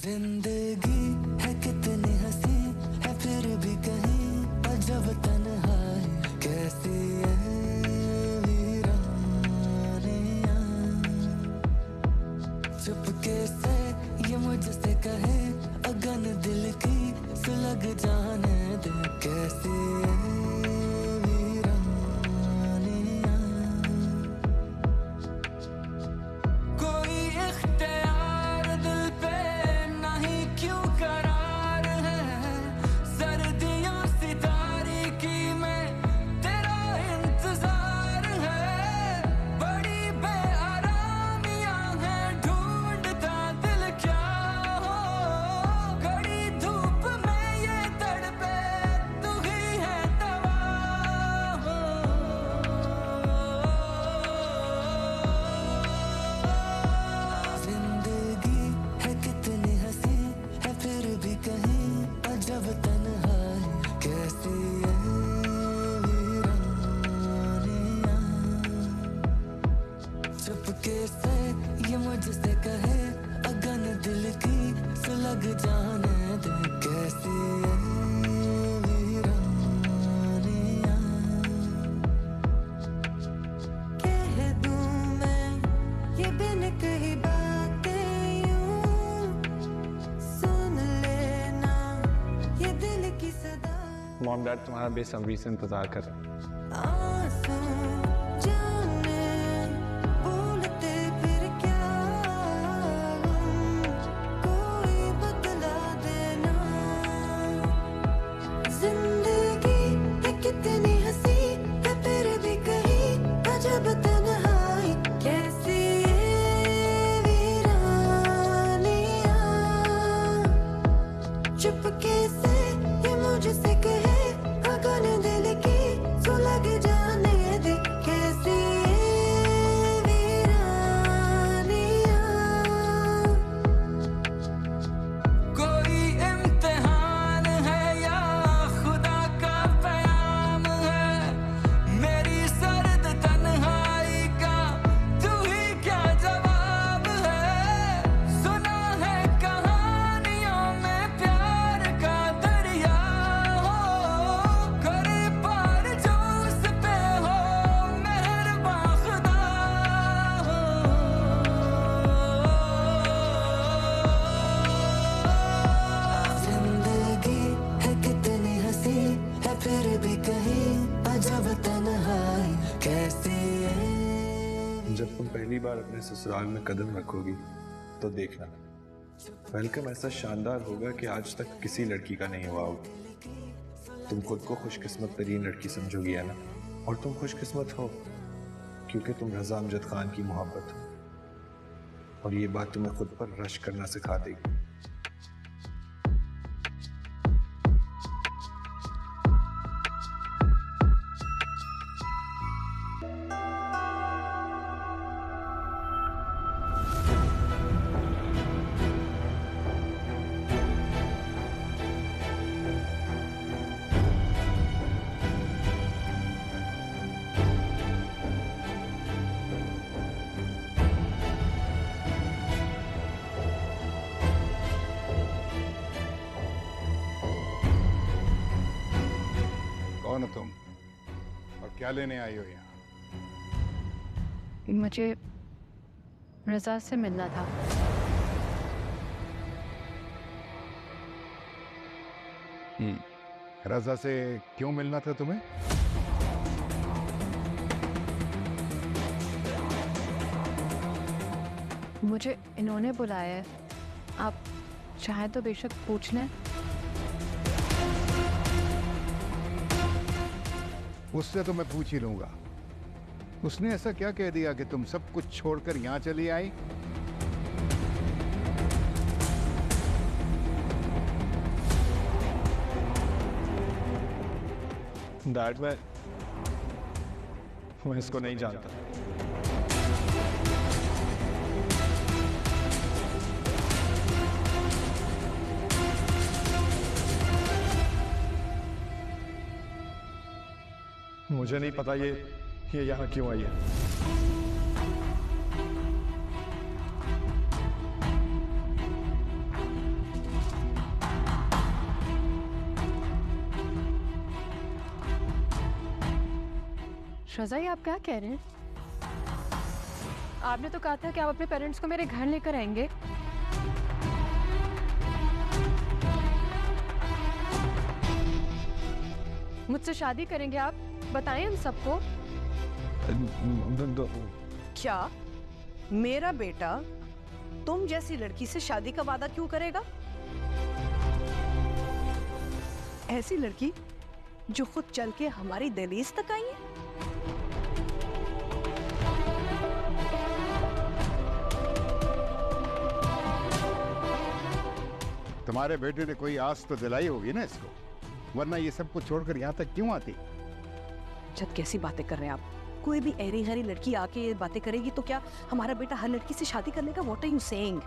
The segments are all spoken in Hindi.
जिंदगी है कितनी हंसी है फिर भी कहीं अजब तन्हाई कैसी है वीरानियां। चुपके से ये मुझसे कहे अगन दिल की सुलग जाने दे कैसी है वीरानियां। कोई इख्तियार दिल पे नहीं क्यों करार है सर्दियों सितारे की में तेरा इंतजार है। बड़ी बेआरामियां हैं ढूंढता दिल क्या हो कड़ी धूप में ये तड़पे तू ही है दवा हो। जिंदगी है कितनी हंसी है फिर भी कहीं अजब तन्हाई कैसी है वीरानियां। चुपके से ये मुझसे कहे अगन दिल की सुलग जाने दे कैसी है वीरानियां। कह दूं मैं ये बिन कही बातें यूं सुन लेना ये दिल की सदा। मॉम डैड तुम्हारा बेसब्री से इंतजार कर रहे हैं। आंसू जाने बोलते फिर क्या कोई बतला देना। जिंदगी है कितनी हंसी है फिर भी कहीं अजब तन्हाई कैसी है वीरानियां। चुपके से ये मुझसे कहे अगन दिल की सुलग जाने दे कैसी है वीरानियां। कोई इम्तिहान है या खुदा का प्याम है मेरी सर्द तन्हाई का तू ही क्या जवाब है। सुना है कहानियों में प्यार का दरिया हो करे पार जो उस पे हो मेहरबान खुदा हो। जिंदगी है कितनी हंसी है फिर भी कहीं अजब तन्हाई कैसी है। जब तुम पहली बार अपने ससुराल में कदम रखोगी तो देखना वेलकम ऐसा शानदार होगा कि आज तक किसी लड़की का नहीं हुआ होगा। तुम खुद को खुशकिस्मत तरीन लड़की समझोगी है ना। और तुम खुशकिस्मत हो क्योंकि तुम रजा अमजद खान की मोहब्बत हो और ये बात तुम्हें खुद पर रश करना सिखा देगी। कौन हो तुम और क्या लेने आई हो यहाँ? मुझे रजा से मिलना था। रजा से क्यों मिलना था तुम्हें? मुझे इन्होंने बुलाया है। आप चाहे तो बेशक पूछ लें। उससे तो मैं पूछ ही लूंगा। उसने ऐसा क्या कह दिया कि तुम सब कुछ छोड़कर यहाँ चली आई? डैड मैं इसको नहीं जानता। मुझे नहीं पता ये यहाँ क्यों आई है। रज़ा, ये आप क्या कह रहे हैं? आपने तो कहा था कि आप अपने पेरेंट्स को मेरे घर लेकर आएंगे। मुझसे शादी करेंगे आप? बताएं हम सबको। क्या मेरा बेटा तुम जैसी लड़की से शादी का वादा क्यों करेगा? ऐसी लड़की जो खुद चल के हमारी दहलीज तक आई है। तुम्हारे बेटे ने कोई आस तो दिलाई होगी ना इसको, वरना ये सब कुछ छोड़कर यहाँ तक क्यों आती? जब कैसी बातें कर रहे हैं आप? कोई भी ऐरी गैरी लड़की आके ये बातें करेगी तो क्या हमारा बेटा हर लड़की से शादी कर लेगा? What are you saying?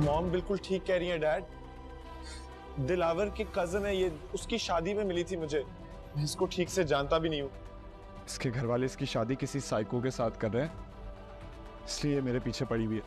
Mom बिल्कुल ठीक कह रही है डैड। दिलावर की कजन है ये, उसकी शादी में मिली थी मुझे। मैं इसको ठीक से जानता भी नहीं हूँ। इसके घर वाले इसकी शादी किसी साइको के साथ कर रहे हैं, इसलिए मेरे पीछे पड़ी हुई है।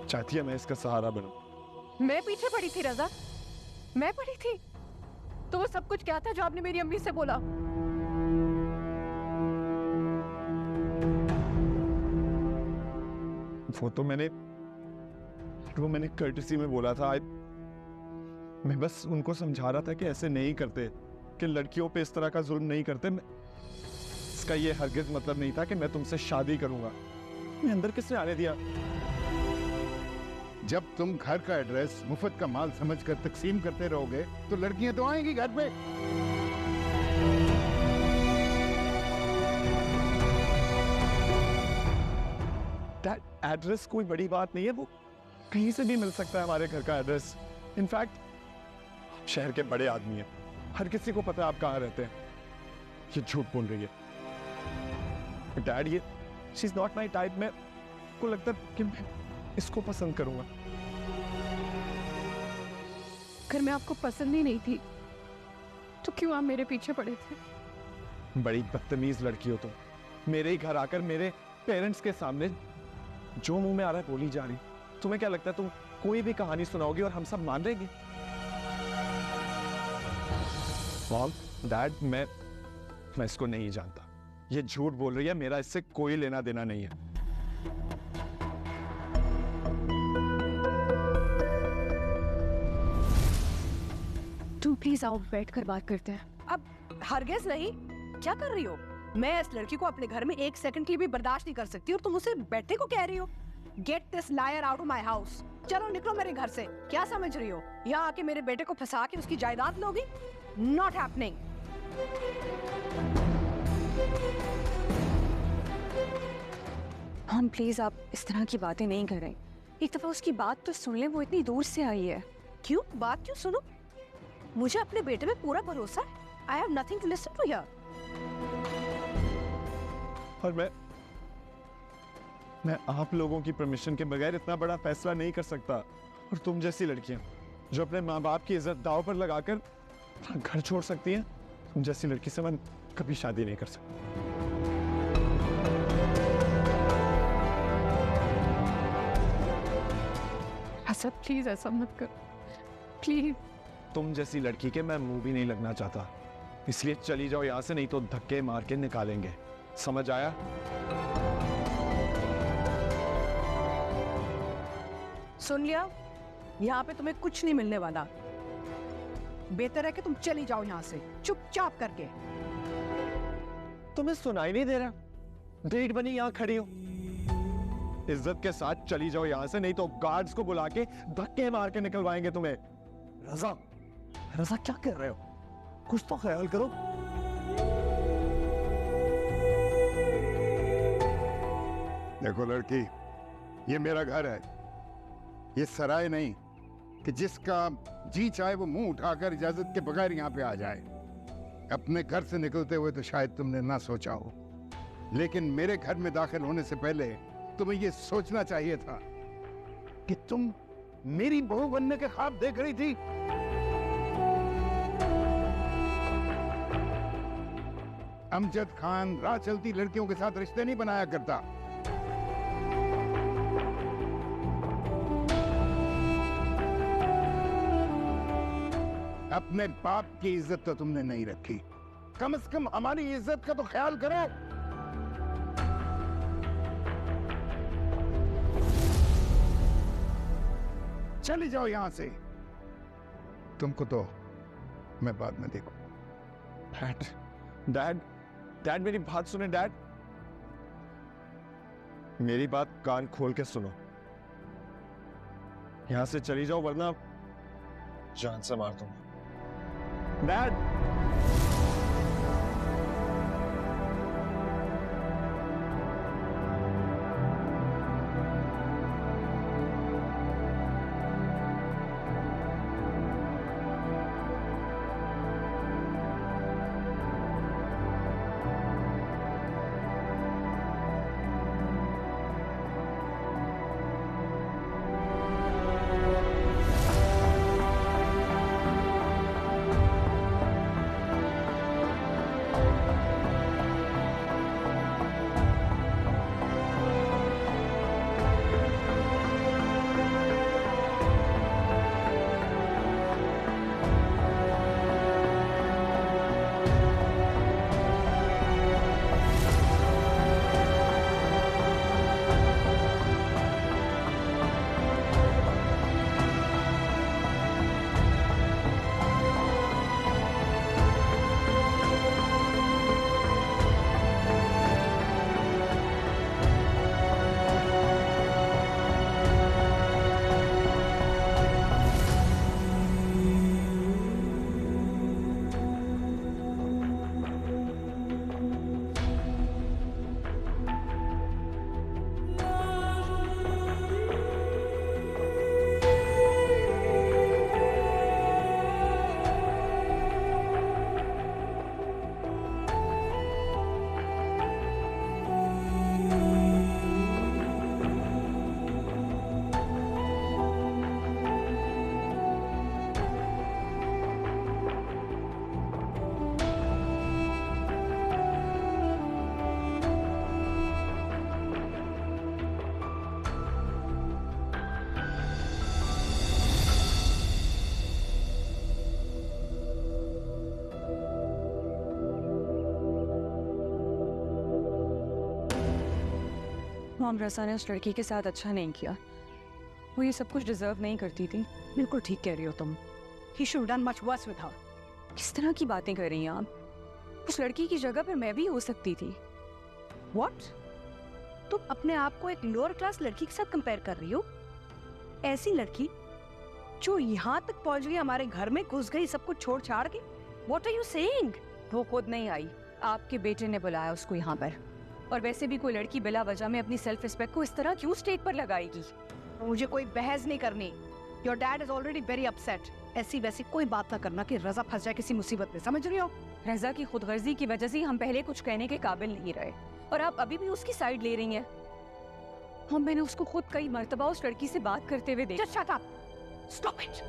चाहती है मैं इसका सहारा बनूं। मैं पीछे पड़ी थी रज़ा? मैं पड़ी थी? तो वो सब कुछ क्या था जो आपने मेरी अम्मी से बोला? वो मैंने कर्टसी में बोला था। मैं बस उनको समझा रहा था कि ऐसे नहीं करते, कि लड़कियों पे इस तरह का जुल्म नहीं करते। इसका ये हरगिज मतलब नहीं था कि मैं तुमसे शादी करूंगा। मैं अंदर किसने आने दिया? जब तुम घर का एड्रेस मुफ्त का माल समझकर तकसीम करते रहोगे तो लड़कियां तो आएंगी घर पे। एड्रेस कोई बड़ी बात नहीं है, वो कहीं से भी मिल सकता है हमारे घर का एड्रेस। इनफैक्ट शहर के बड़े आदमी हैं, हर किसी को पता है आप कहाँ रहते हैं। ये झूठ बोल रही है डैड। ये she is not my type. मैं को लगता है कि मैं इसको पसंद करूंगा। अगर मैं आपको पसंद ही नहीं थी तो क्यों आप मेरे पीछे पड़े थे? बड़ी बदतमीज लड़की हो तुम। मेरे ही घर आकर मेरे पेरेंट्स के सामने जो मुंह में आ रहा है बोली जा रही। तुम्हें क्या लगता है तुम कोई भी कहानी सुनाओगी और हम सब मान लेंगे? मॉम, डैड, मैं इसको नहीं जानता। ये झूठ बोल रही है, मेरा इससे कोई लेना देना नहीं है। तुम प्लीज आओ, बैठ कर बात करते हैं। अब हरगिज नहीं। क्या कर रही हो? मैं इस लड़की को अपने घर में एक सेकंड के लिए भी बर्दाश्त नहीं कर सकती और तुम उसे बैठने को कह रही हो? Get this liar out of my house. चलो निकलो मेरे घर से। क्या समझ रही हो? यहाँ आके मेरे बेटे को फंसा के उसकी जायदाद लोगी? Not happening. हम प्लीज आप इस तरह की बातें नहीं करें। एक दफा उसकी बात तो सुन लें, वो इतनी दूर से आई है। क्यों? बात क्यों सुनो? मुझे अपने बेटे में पूरा भरोसा है। I have nothing to listen to here. और मैं आप लोगों की परमिशन के बगैर इतना बड़ा फैसला नहीं कर सकता। और तुम जैसी लड़कियां जो अपने माँ बाप की इज्जत दांव पर लगाकर अपना घर छोड़ सकती हैं, तुम जैसी लड़की से मैं कभी शादी नहीं कर सकता। असद प्लीज ऐसा मत कर, प्लीज। तुम जैसी लड़की के मैं मुंह भी नहीं लगना चाहता, इसलिए चली जाओ यहाँ से, नहीं तो धक्के मार के निकालेंगे। समझ आया? सुन लिया? यहाँ पे तुम्हें कुछ नहीं मिलने वाला। बेहतर है कि तुम चली जाओ यहाँ से चुपचाप करके। तुम्हें सुनाई नहीं दे रहा? डेट बनी यहाँ खड़ी हो। इज्जत के साथ चली जाओ यहाँ से, नहीं तो गार्ड्स को बुला के धक्के मार के निकलवाएंगे तुम्हें। रज़ा, रज़ा क्या कर रहे हो? कुछ तो ख्याल करो। देखो लड़की, ये मेरा घर है, ये सराय नहीं कि जिसका जी चाहे वो मुंह उठाकर इजाजत के बगैर यहाँ पे आ जाए। अपने घर से निकलते हुए तो शायद तुमने ना सोचा हो, लेकिन मेरे घर में दाखिल होने से पहले तुम्हें ये सोचना चाहिए था कि तुम मेरी बहू बनने के ख्वाब देख रही थी। अमजद खान राह चलती लड़कियों के साथ रिश्ते नहीं बनाया करता। अपने बाप की इज्जत तो तुमने नहीं रखी, कम से कम हमारी इज्जत का तो ख्याल करो। चली जाओ यहां से। तुमको तो मैं बाद में देखूं। डैड डैड डैड मेरी बात सुने डैड, मेरी बात कान खोल के सुनो। यहां से चली जाओ वरना जान से मार दूंगा। डैड मॉम, रज़ा ने उस लड़की के साथ अच्छा नहीं किया। वो ये सब कुछ डिजर्व नहीं करती थी। बिल्कुल ठीक कह रही हो तुम। He should have done much worse with her. किस तरह की बातें कर रही हैं आप? उस लड़की की जगह पर मैं भी हो सकती थी। What? तुम अपने आप को एक लोअर क्लास लड़की के साथ कंपेयर कर रही हो? ऐसी लड़की जो यहाँ तक पहुँच गई, हमारे घर में घुस गई, सब कुछ छोड़ छाड़ के। What are you saying? वो खुद नहीं आई, आपके बेटे ने बुलाया उसको यहाँ पर। और वैसे भी कोई लड़की बिला वजह में अपनी सेल्फ रिस्पेक्ट को इस तरह क्यों स्टेज पर लगाएगी? मुझे कोई बहस नहीं करनी। Your dad is already very upset. ऐसी वैसी कोई बात ना करना कि रज़ा फंस जाए किसी मुसीबत में, समझ रही हो? रज़ा की खुदगर्जी की वजह से हम पहले कुछ कहने के काबिल नहीं रहे, और आप अभी भी उसकी साइड ले रही हैं। हम मैंने उसको खुद कई मर्तबा उस लड़की से बात करते हुए देखा। Just shut up. Stop it.